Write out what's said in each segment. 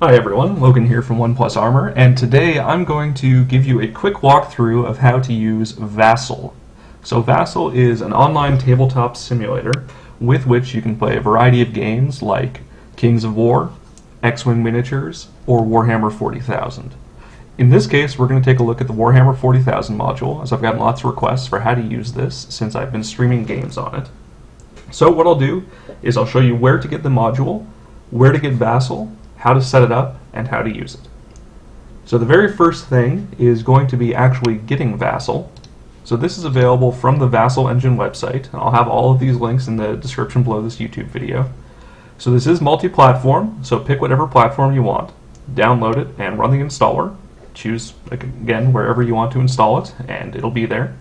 Hi everyone, Logan here from One Plus Armor, and today I'm going to give you a quick walkthrough of how to use Vassal. So Vassal is an online tabletop simulator with which you can play a variety of games like Kings of War, X-Wing Miniatures, or Warhammer 40,000. In this case, we're going to take a look at the Warhammer 40,000 module, as I've gotten lots of requests for how to use this since I've been streaming games on it. So what I'll do is I'll show you where to get the module, where to get Vassal, how to set it up, and how to use it. So the very first thing is going to be actually getting Vassal. So this is available from the Vassal Engine website. I'll have all of these links in the description below this YouTube video. So this is multi-platform, so pick whatever platform you want, download it, and run the installer. Choose, again, wherever you want to install it, and it'll be there.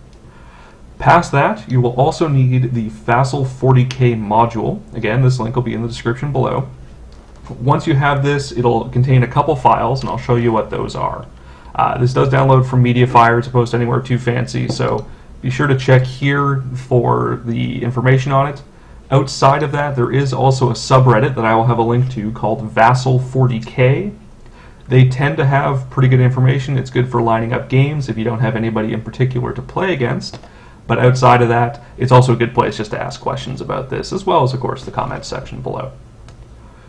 Past that, you will also need the Vassal 40k module. Again, this link will be in the description below. Once you have this, it'll contain a couple files, and I'll show you what those are. This does download from MediaFire. It's supposed to anywhere too fancy, so be sure to check here for the information on it. Outside of that, there is also a subreddit that I will have a link to called Vassal 40k. They tend to have pretty good information. It's good for lining up games if you don't have anybody in particular to play against. But outside of that, it's also a good place just to ask questions about this, as well as, of course, the comments section below.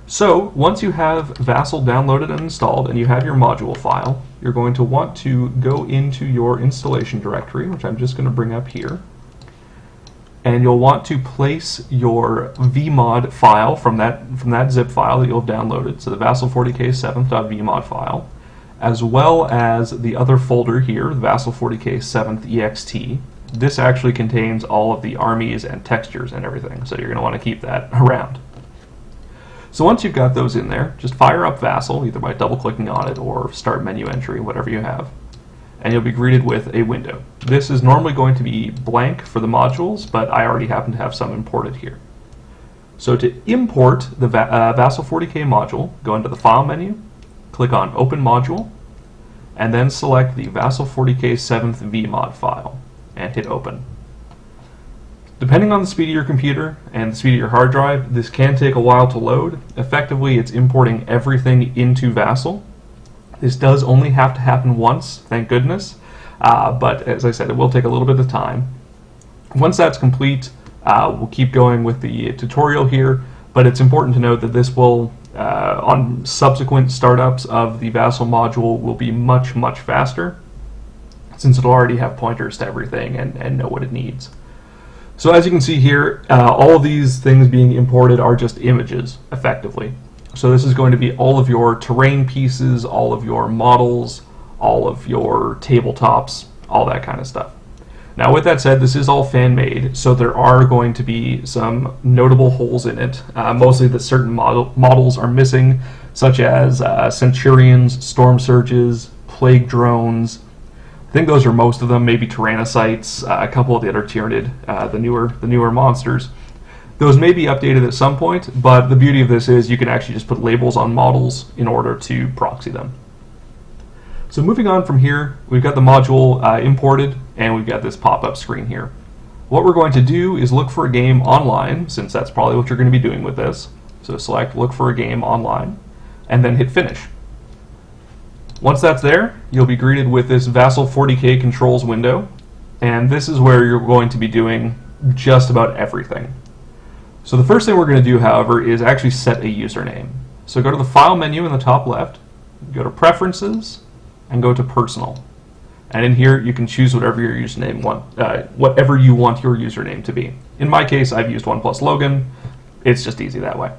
So, once you have Vassal downloaded and installed and you have your module file, you're going to want to go into your installation directory, which I'm just going to bring up here. And you'll want to place your vmod file from that zip file that you'll have downloaded, so the Vassal 40k 7th.vmod file, as well as the other folder here, the Vassal 40k 7th ext. This actually contains all of the armies and textures and everything, so you're going to want to keep that around. So once you've got those in there, just fire up Vassal, either by double-clicking on it or start menu entry, whatever you have, and you'll be greeted with a window. This is normally going to be blank for the modules, but I already happen to have some imported here. So to import the Vassal 40k module, go into the File menu, click on Open Module, and then select the Vassal 40k 7th vmod file, and hit Open. Depending on the speed of your computer and the speed of your hard drive, this can take a while to load. Effectively, it's importing everything into Vassal. This does only have to happen once, thank goodness, but as I said, it will take a little bit of time. Once that's complete, we'll keep going with the tutorial here, but it's important to note that this will, on subsequent startups of the Vassal module, will be much, much faster, since it'll already have pointers to everything and know what it needs. So as you can see here, all of these things being imported are just images, effectively. So this is going to be all of your terrain pieces, all of your models, all of your tabletops, all that kind of stuff. Now with that said, this is all fan-made, so there are going to be some notable holes in it, mostly that certain models are missing, such as Centurions, Storm Surges, Plague Drones. I think those are most of them, maybe Tyrannocytes, a couple of the other Tyranid, the newer monsters. Those may be updated at some point, but the beauty of this is you can actually just put labels on models in order to proxy them. So moving on from here, we've got the module imported, and we've got this pop-up screen here. What we're going to do is look for a game online, since that's probably what you're going to be doing with this. So select Look for a Game Online, and then hit Finish. Once that's there, you'll be greeted with this Vassal 40k controls window, and this is where you're going to be doing just about everything. So the first thing we're going to do, however, is actually set a username. So go to the File menu in the top left, go to Preferences, and go to Personal. And in here, you can choose whatever your username whatever you want your username to be. In my case, I've used OnePlusLogan. It's just easy that way.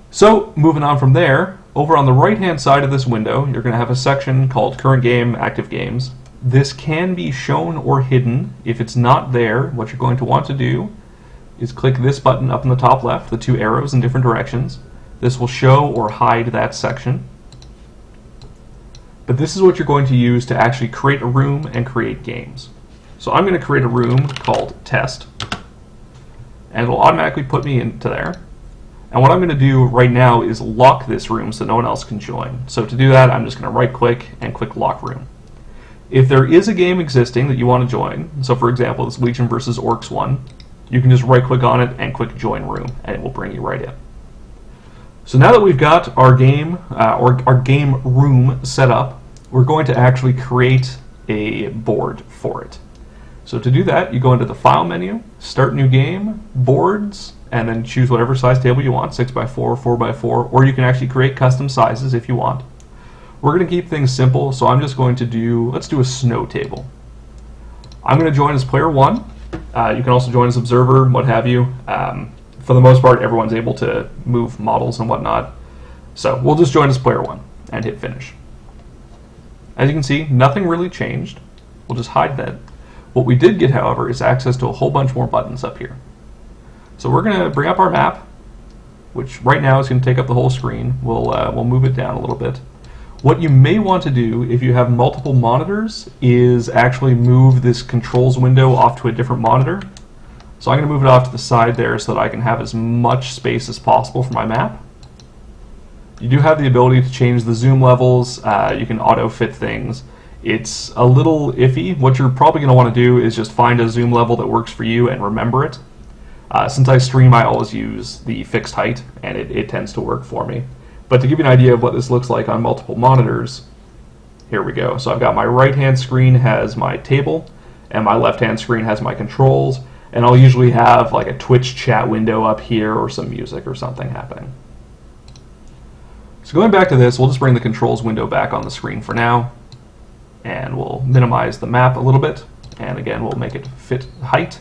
So moving on from there, over on the right-hand side of this window, you're going to have a section called Current Game, Active Games. This can be shown or hidden. If it's not there, what you're going to want to do is click this button up in the top left, the two arrows in different directions. This will show or hide that section. But this is what you're going to use to actually create a room and create games. So I'm going to create a room called Test, and it'll automatically put me into there. And what I'm going to do right now is lock this room so no one else can join. So to do that, I'm just going to right-click and click Lock Room. If there is a game existing that you want to join, so for example, this Legion vs. Orcs one, you can just right-click on it and click Join Room, and it will bring you right in. So now that we've got our game or our game room set up, we're going to actually create a board for it. So to do that, you go into the File menu, Start New Game, Boards, and then choose whatever size table you want, 6x4, 4x4, or you can actually create custom sizes if you want. We're going to keep things simple, so I'm just going to let's do a snow table. I'm going to join as player 1. You can also join as observer, what have you. For the most part, everyone's able to move models and whatnot. So we'll just join as player 1 and hit finish. As you can see, nothing really changed. We'll just hide that. What we did get, however, is access to a whole bunch more buttons up here. So we're going to bring up our map, which right now is going to take up the whole screen. We'll move it down a little bit. What you may want to do if you have multiple monitors is actually move this controls window off to a different monitor. So I'm going to move it off to the side there so that I can have as much space as possible for my map. You do have the ability to change the zoom levels. You can auto-fit things. It's a little iffy. What you're probably going to want to do is just find a zoom level that works for you and remember it. Since I stream, I always use the fixed height, and it tends to work for me. But to give you an idea of what this looks like on multiple monitors, here we go. So I've got my right-hand screen has my table, and my left-hand screen has my controls, and I'll usually have like a Twitch chat window up here or some music or something happening. So going back to this, we'll just bring the controls window back on the screen for now, and we'll minimize the map a little bit, and again we'll make it fit height.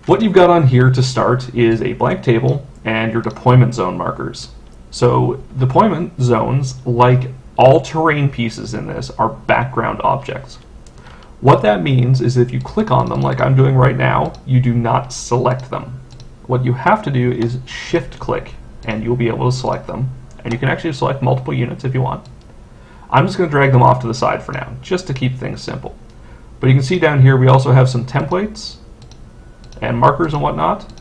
What you've got on here to start is a blank table and your deployment zone markers. So deployment zones, like all terrain pieces in this, are background objects. What that means is if you click on them like I'm doing right now, you do not select them. What you have to do is shift click and you'll be able to select them. And you can actually select multiple units if you want. I'm just going to drag them off to the side for now, just to keep things simple. But you can see down here we also have some templates and markers and whatnot.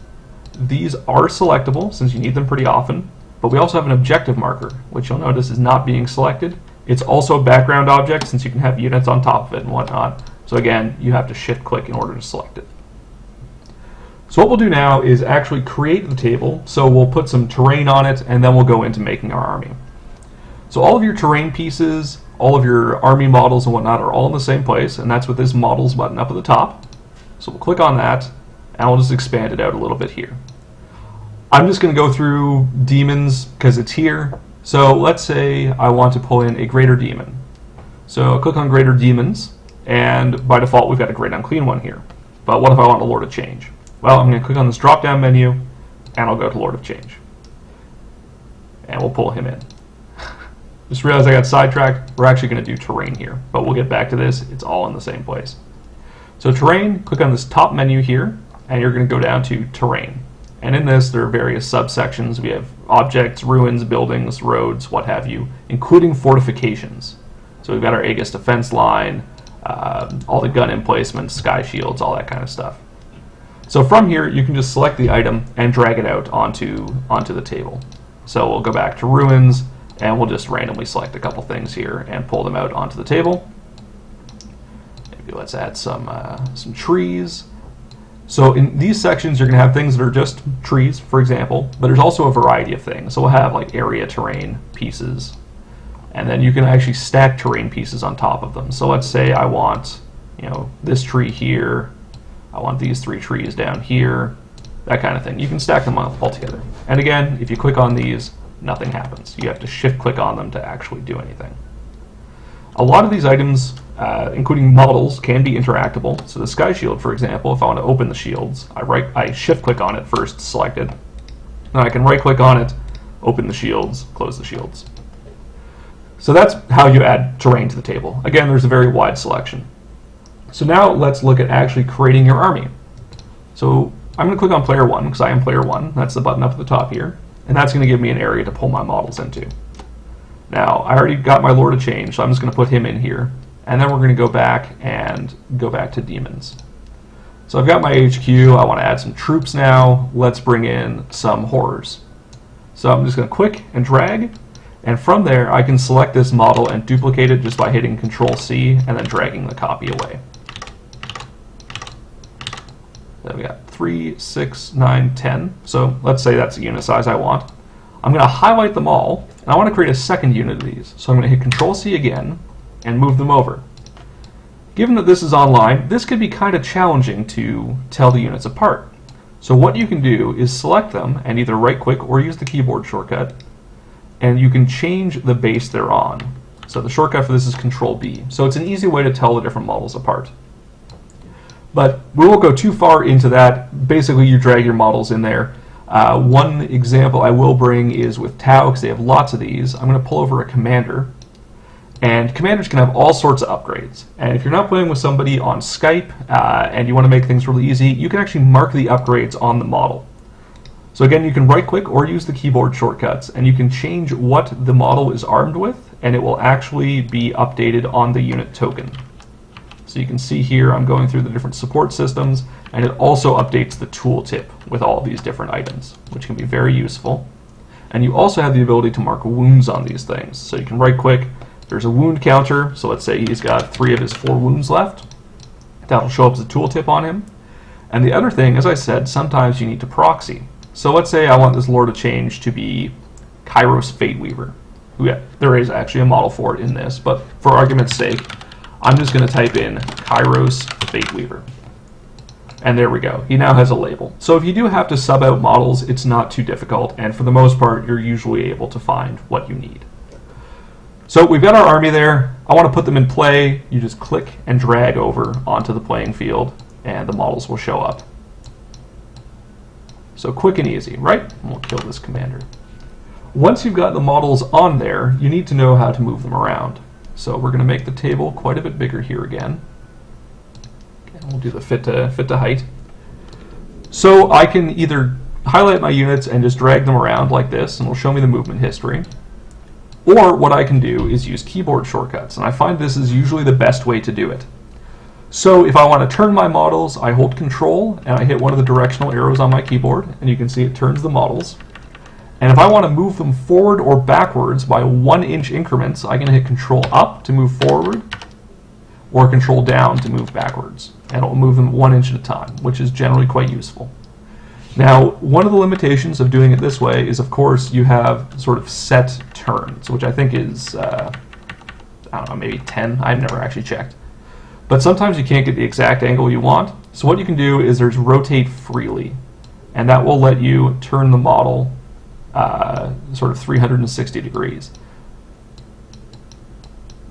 These are selectable since you need them pretty often, but we also have an objective marker, which you'll notice is not being selected. It's also a background object since you can have units on top of it and whatnot. So again, you have to shift click in order to select it. So what we'll do now is actually create the table. So we'll put some terrain on it and then we'll go into making our army. So all of your terrain pieces, all of your army models and whatnot are all in the same place, and that's with this models button up at the top. So we'll click on that and we'll just expand it out a little bit here. I'm just going to go through demons because it's here. So let's say I want to pull in a greater demon. So I'll click on greater demons, and by default we've got a great unclean one here. But what if I want a Lord of Change? Well, I'm going to click on this drop down menu and I'll go to Lord of Change. And we'll pull him in. Just realized I got sidetracked. We're actually going to do terrain here, but we'll get back to this. It's all in the same place. So terrain, click on this top menu here, and you're going to go down to terrain. And in this, there are various subsections. We have objects, ruins, buildings, roads, what have you, including fortifications. So we've got our Aegis defense line, all the gun emplacements, sky shields, all that kind of stuff. So from here, you can just select the item and drag it out onto the table. So we'll go back to ruins, and we'll just randomly select a couple things here and pull them out onto the table. Maybe let's add some trees. So in these sections, you're going to have things that are just trees, for example, but there's also a variety of things. So we'll have like area terrain pieces, and then you can actually stack terrain pieces on top of them. So let's say I want, this tree here, I want these 3 trees down here, that kind of thing. You can stack them all together. And again, if you click on these, nothing happens. You have to shift click on them to actually do anything. A lot of these items, including models, can be interactable. So the sky shield, for example, if I want to open the shields, I shift click on it first, select it. Then I can right click on it, open the shields, close the shields. So that's how you add terrain to the table. Again, there's a very wide selection. So now let's look at actually creating your army. So I'm going to click on player 1 because I am player 1. That's the button up at the top here. And that's going to give me an area to pull my models into. Now, I already got my Lord of Change, so I'm just going to put him in here. And then we're going to go back to demons. So I've got my HQ. I want to add some troops now. Let's bring in some horrors. So I'm just going to click and drag. And from there, I can select this model and duplicate it just by hitting Control-C and then dragging the copy away. So we got 3, 6, 9, 10. So let's say that's the unit size I want. I'm going to highlight them all, and I want to create a second unit of these. So I'm going to hit Control-C again and move them over. Given that this is online, this could be kind of challenging to tell the units apart. So what you can do is select them and either right-click or use the keyboard shortcut, and you can change the base they're on. So the shortcut for this is Control-B. So it's an easy way to tell the different models apart. But we won't go too far into that. Basically, you drag your models in there. One example I will bring is with Tau, because they have lots of these. I'm going to pull over a commander. And commanders can have all sorts of upgrades. And if you're not playing with somebody on Skype and you want to make things really easy, you can actually mark the upgrades on the model. So again, you can right-click or use the keyboard shortcuts, and you can change what the model is armed with, and it will actually be updated on the unit token. So you can see here I'm going through the different support systems, and it also updates the tooltip with all of these different items, which can be very useful. And you also have the ability to mark wounds on these things. So you can right-click. There's a wound counter, so let's say he's got 3 of his 4 wounds left. That'll show up as a tooltip on him. And the other thing, as I said, sometimes you need to proxy. So let's say I want this lore to change to be Kairos Fateweaver. There is actually a model for it in this, but for argument's sake, I'm just going to type in Kairos Fateweaver. And there we go. He now has a label. So if you do have to sub out models, it's not too difficult, and for the most part, you're usually able to find what you need. So we've got our army there. I want to put them in play. You just click and drag over onto the playing field, and the models will show up. So quick and easy, right? And we'll kill this commander. Once you've got the models on there, you need to know how to move them around. So we're going to make the table quite a bit bigger here again. And we'll do the fit to height. So I can either highlight my units and just drag them around like this, and it'll show me the movement history. Or what I can do is use keyboard shortcuts, and I find this is usually the best way to do it. So if I want to turn my models, I hold Control and I hit one of the directional arrows on my keyboard, and you can see it turns the models. And if I want to move them forward or backwards by 1-inch increments, I can hit Control Up to move forward, or Control Down to move backwards. And it will move them 1 inch at a time, which is generally quite useful. Now, one of the limitations of doing it this way is, of course, you have sort of set turns, which I think is, I don't know, maybe 10. I've never actually checked. But sometimes you can't get the exact angle you want. So what you can do is there's rotate freely, and that will let you turn the model sort of 360 degrees.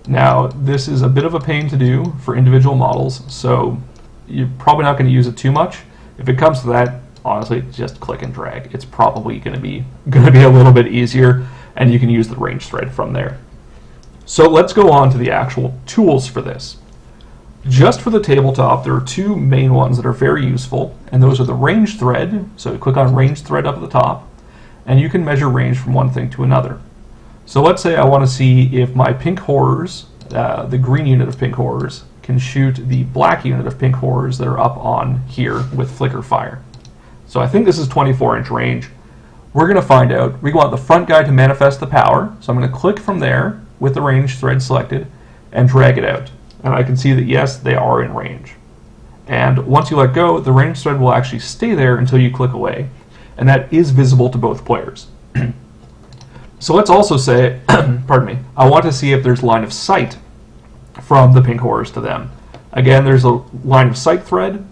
Now, this is a bit of a pain to do for individual models, so you're probably not going to use it too much. If it comes to that, honestly, just click and drag. It's probably going to be a little bit easier, and you can use the range thread from there. So let's go on to the actual tools for this. Just for the tabletop, there are 2 main ones that are very useful, and those are the range thread. So you click on range thread up at the top, and you can measure range from one thing to another. So let's say I want to see if my pink horrors, the green unit of pink horrors, can shoot the black unit of pink horrors that are up on here with flicker fire. So I think this is 24-inch range. We're going to find out. We want the front guy to manifest the power, so I'm going to click from there with the range thread selected and drag it out. And I can see that, yes, they are in range. And once you let go, the range thread will actually stay there until you click away, and that is visible to both players. So let's also say, pardon me, I want to see if there's line of sight from the pink horrors to them. Again, there's a line of sight thread,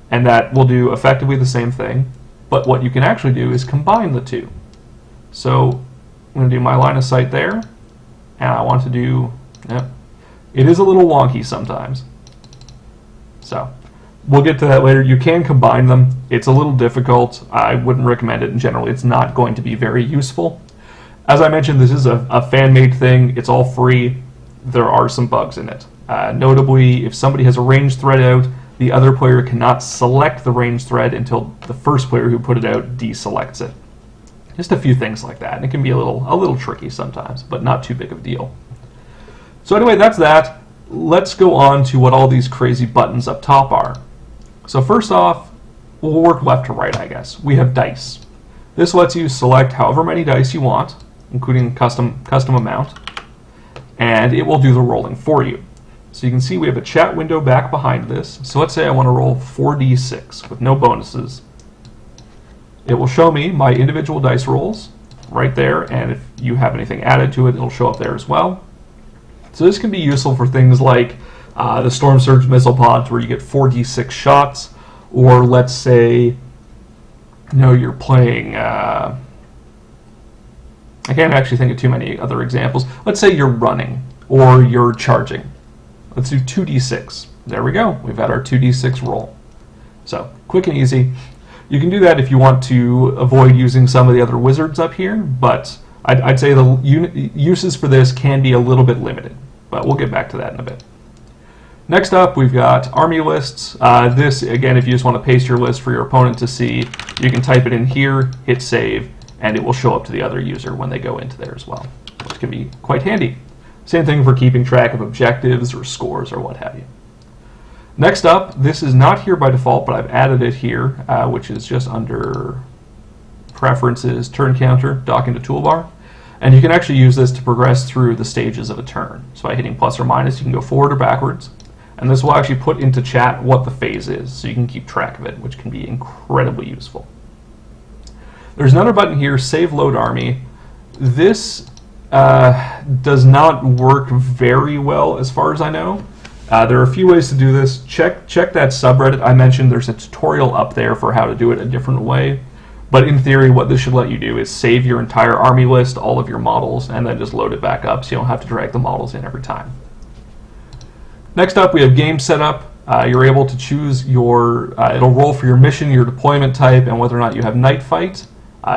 and that will do effectively the same thing, but what you can actually do is combine the two. So I'm going to do my line of sight there, and I want to do, it is a little wonky sometimes. So we'll get to that later. You can combine them. It's a little difficult. I wouldn't recommend it, and generally it's not going to be very useful. As I mentioned, this is a fan-made thing. It's all free. There are some bugs in it. Notably, if somebody has a range thread out, the other player cannot select the range thread until the first player who put it out deselects it. Just a few things like that. And it can be a little tricky sometimes, but not too big of a deal. So anyway, that's that. Let's go on to what all these crazy buttons up top are. So first off, we'll work left to right, I guess. We have dice. This lets you select however many dice you want, including custom amount, and it will do the rolling for you. So you can see we have a chat window back behind this. So let's say I want to roll 4d6 with no bonuses. It will show me my individual dice rolls, right there, and if you have anything added to it, it'll show up there as well. So this can be useful for things like the Storm Surge missile pods, where you get 4d6 shots, or let's say, you're playing. I can't actually think of too many other examples. Let's say you're running or you're charging. Let's do 2d6. There we go. We've got our 2d6 roll. So quick and easy. You can do that if you want to avoid using some of the other wizards up here, but I'd say the uses for this can be a little bit limited, but we'll get back to that in a bit. Next up, we've got army lists. This, again, if you just want to paste your list for your opponent to see, you can type it in here, hit save, and it will show up to the other user when they go into there as well, which can be quite handy. Same thing for keeping track of objectives or scores or what have you. Next up, this is not here by default, but I've added it here, which is just under Preferences, Turn Counter, Dock into Toolbar. And you can actually use this to progress through the stages of a turn. So by hitting plus or minus, you can go forward or backwards. And this will actually put into chat what the phase is, so you can keep track of it, which can be incredibly useful. There's another button here, Save Load Army. This does not work very well as far as I know. There are a few ways to do this. Check that subreddit I mentioned. There's a tutorial up there for how to do it a different way. But in theory, what this should let you do is save your entire army list, all of your models, and then just load it back up so you don't have to drag the models in every time. Next up, we have game setup. You're able to choose your, it'll roll for your mission, your deployment type, and whether or not you have night fight.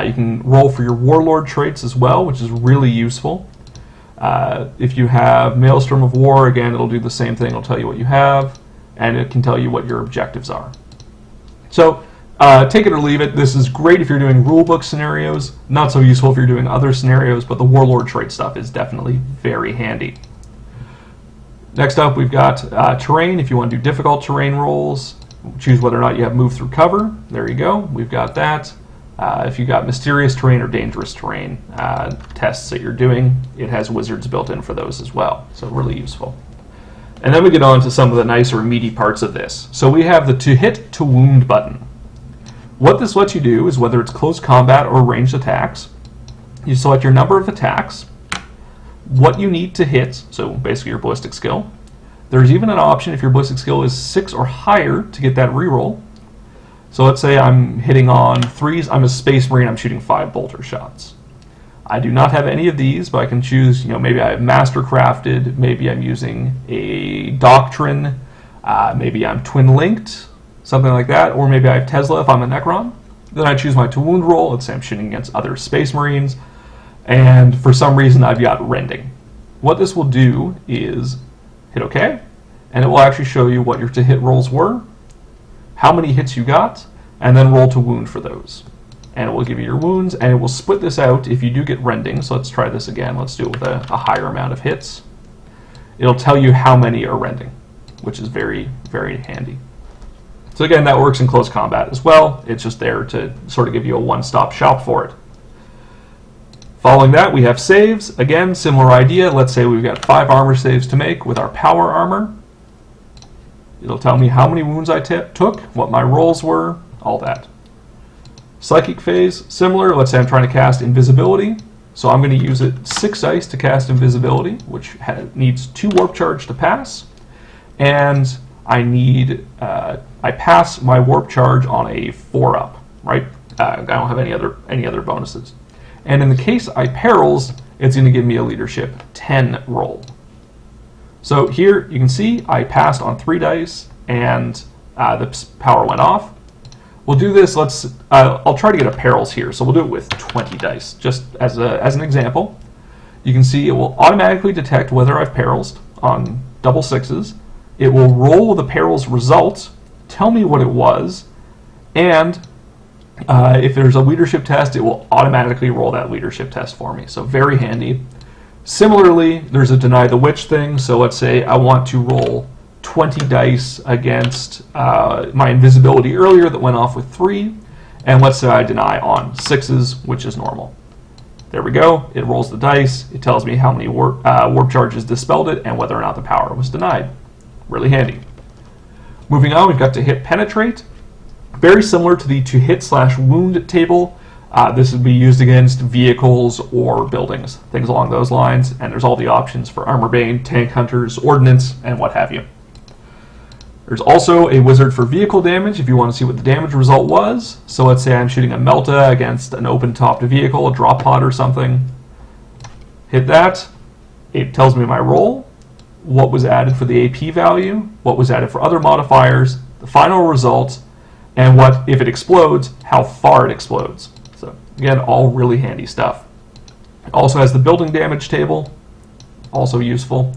You can roll for your warlord traits as well, which is really useful. If you have Maelstrom of War, again, it'll do the same thing. It'll tell you what you have, and it can tell you what your objectives are. So, take it or leave it. This is great if you're doing rulebook scenarios. Not so useful if you're doing other scenarios, but the warlord trait stuff is definitely very handy. Next up, we've got terrain. If you want to do difficult terrain rolls, choose whether or not you have move through cover. There you go. We've got that. If you've got mysterious terrain or dangerous terrain tests that you're doing, it has wizards built in for those as well. So really useful. And then we get on to some of the nicer meaty parts of this. So we have the to hit to wound button. What this lets you do is, whether it's close combat or ranged attacks, you select your number of attacks, what you need to hit, so basically your ballistic skill. There's even an option if your ballistic skill is 6 or higher to get that reroll. So let's say I'm hitting on 3s, I'm a Space Marine, I'm shooting 5 bolter shots. I do not have any of these, but I can choose, maybe I have Mastercrafted, maybe I'm using a Doctrine, maybe I'm Twin Linked, something like that, or maybe I have Tesla if I'm a Necron. Then I choose my to wound roll, let's say I'm shooting against other Space Marines, and for some reason I've got Rending. What this will do is hit OK, and it will actually show you what your to hit rolls were, how many hits you got, and then roll to wound for those. And it will give you your wounds, and it will split this out if you do get Rending. So let's try this again. Let's do it with a higher amount of hits. It'll tell you how many are Rending, which is very, very handy. So again, that works in close combat as well. It's just there to sort of give you a one-stop shop for it. Following that, we have saves. Again, similar idea. Let's say we've got 5 armor saves to make with our power armor. It'll tell me how many wounds I took, what my rolls were, all that. Psychic phase, similar. Let's say I'm trying to cast invisibility. So I'm going to use it 6 dice to cast invisibility, which needs 2 warp charge to pass. And I need, I pass my warp charge on a 4-up, right? I don't have any other bonuses. And in the case I perils, it's going to give me a leadership 10 roll. So here you can see I passed on 3 dice and the power went off. We'll do this, I'll try to get a perils here, so we'll do it with 20 dice, just as an example. You can see it will automatically detect whether I've perils on double 6s. It will roll the perils result, tell me what it was, and if there's a leadership test, it will automatically roll that leadership test for me. So very handy. Similarly, there's a deny the witch thing. So let's say I want to roll 20 dice against my invisibility earlier that went off with 3. And let's say I deny on 6s, which is normal. There we go. It rolls the dice. It tells me how many warp charges dispelled it and whether or not the power was denied. Really handy. Moving on, we've got to hit penetrate. Very similar to the to hit/wound table. This would be used against vehicles or buildings, things along those lines, and there's all the options for Armor Bane, Tank Hunters, Ordnance, and what have you. There's also a wizard for vehicle damage if you want to see what the damage result was. So let's say I'm shooting a Melta against an open-topped vehicle, a drop pod or something. Hit that. It tells me my roll, what was added for the AP value, what was added for other modifiers, the final result, and what, if it explodes, how far it explodes. So again, all really handy stuff. It also has the building damage table, also useful.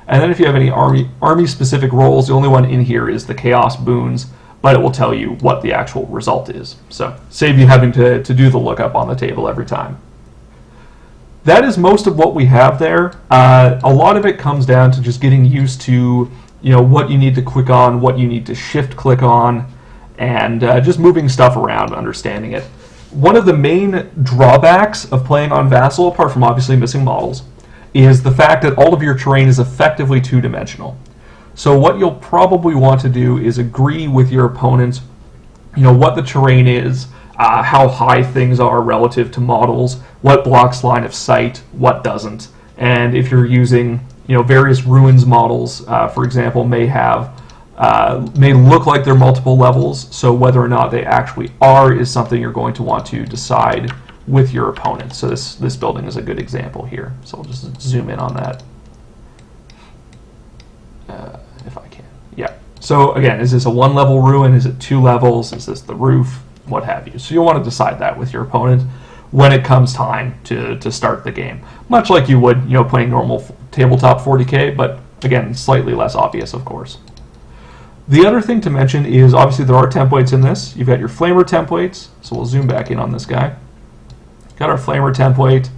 And then if you have any army-specific rolls, the only one in here is the Chaos Boons, but it will tell you what the actual result is. So save you having to do the lookup on the table every time. That is most of what we have there. A lot of it comes down to just getting used to, what you need to click on, what you need to shift-click on, and just moving stuff around, understanding it. One of the main drawbacks of playing on Vassal, apart from obviously missing models, is the fact that all of your terrain is effectively two-dimensional. So what you'll probably want to do is agree with your opponent, what the terrain is, how high things are relative to models, what blocks line of sight, what doesn't. And if you're using, various ruins models, for example, may look like they're multiple levels, so whether or not they actually are is something you're going to want to decide with your opponent. So this building is a good example here. So I'll just zoom in on that. If I can. Yeah. So again, is this a one-level ruin? Is it 2 levels? Is this the roof? What have you. So you'll want to decide that with your opponent when it comes time to start the game. Much like you would, playing normal tabletop 40k, but again, slightly less obvious, of course. The other thing to mention is obviously there are templates in this. You've got your flamer templates, so we'll zoom back in on this guy. Got our flamer template.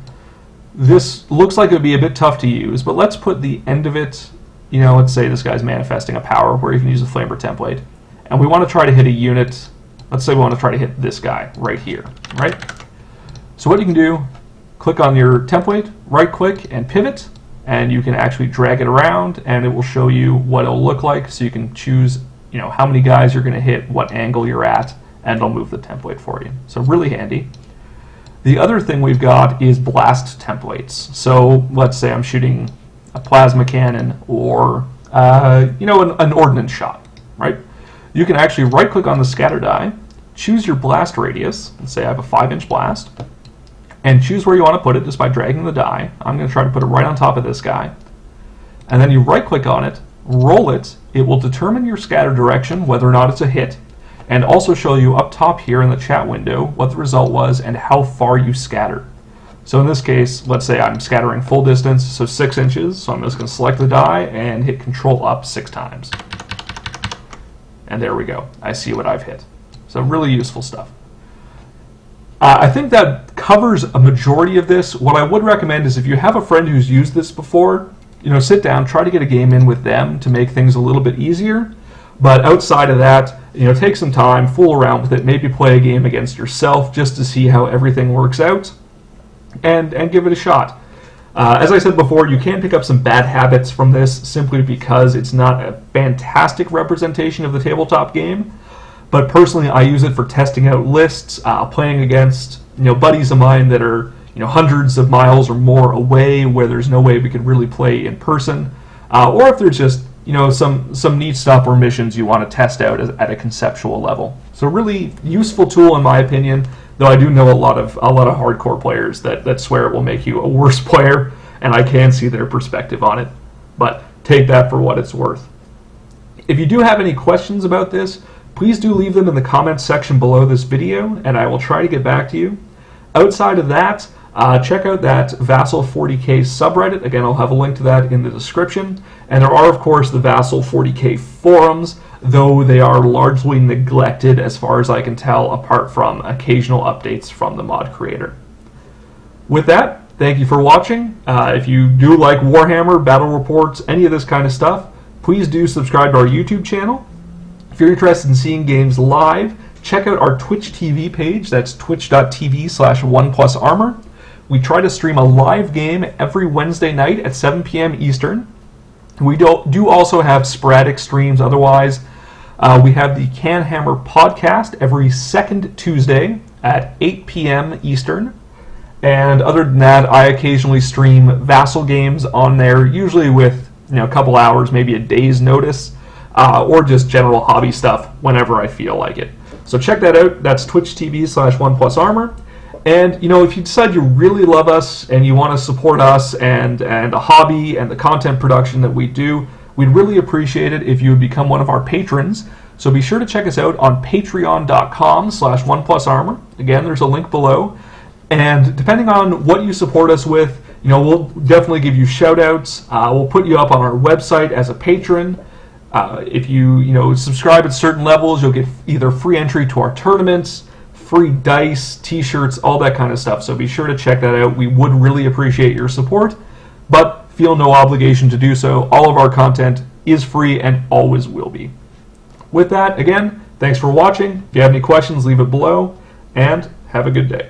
This looks like it would be a bit tough to use, but let's put the end of it, let's say this guy's manifesting a power where you can use a flamer template. And we want to try to hit a unit. Let's say we want to try to hit this guy right here, right? So what you can do, click on your template, right click and pivot, and you can actually drag it around and it will show you what it'll look like, so you can choose how many guys you're going to hit, what angle you're at, and it'll move the template for you. So really handy. The other thing we've got is blast templates. So let's say I'm shooting a plasma cannon or an ordnance shot, right? You can actually right click on the scatter die, choose your blast radius, and say I have a 5-inch blast, and choose where you want to put it just by dragging the die. I'm going to try to put it right on top of this guy. And then you right click on it, roll it, it will determine your scatter direction, whether or not it's a hit, and also show you up top here in the chat window what the result was and how far you scattered. So in this case, let's say I'm scattering full distance, so 6 inches, so I'm just going to select the die and hit Control up 6 times. And there we go. I see what I've hit. So really useful stuff. I think that covers a majority of this. What I would recommend is if you have a friend who's used this before, sit down, try to get a game in with them to make things a little bit easier. But outside of that, take some time, fool around with it, maybe play a game against yourself just to see how everything works out, and give it a shot. As I said before, you can pick up some bad habits from this simply because it's not a fantastic representation of the tabletop game. But personally, I use it for testing out lists, playing against buddies of mine that are hundreds of miles or more away, where there's no way we could really play in person, or if there's just some neat stuff or missions you want to test out at a conceptual level. So really useful tool in my opinion. Though I do know a lot of hardcore players that swear it will make you a worse player, and I can see their perspective on it. But take that for what it's worth. If you do have any questions about this, please do leave them in the comments section below this video, and I will try to get back to you. Outside of that, check out that Vassal 40k subreddit. Again, I'll have a link to that in the description. And there are, of course, the Vassal 40k forums, though they are largely neglected as far as I can tell, apart from occasional updates from the mod creator. With that, thank you for watching. If you do like Warhammer, battle reports, any of this kind of stuff, please do subscribe to our YouTube channel. If you're interested in seeing games live, check out our Twitch TV page. That's twitch.tv/OnePlusArmor. We try to stream a live game every Wednesday night at 7 p.m. Eastern. We do also have sporadic streams otherwise. We have the Can Hammer podcast every second Tuesday. at 8 p.m. Eastern. And other than that, I occasionally stream Vassal games on there, usually with a couple hours, maybe a day's notice, or just general hobby stuff whenever I feel like it. So check that out. That's twitch.tv/1plusarmor. And if you decide you really love us and you want to support us and a hobby and the content production that we do, we'd really appreciate it if you would become one of our patrons. So be sure to check us out on patreon.com/1plusarmor. Again, there's a link below. And depending on what you support us with, we'll definitely give you shout-outs. We'll put you up on our website as a patron. If you subscribe at certain levels, you'll get either free entry to our tournaments, free dice, t-shirts, all that kind of stuff. So be sure to check that out. We would really appreciate your support, but feel no obligation to do so. All of our content is free and always will be. With that, again, thanks for watching. If you have any questions, leave it below, and have a good day.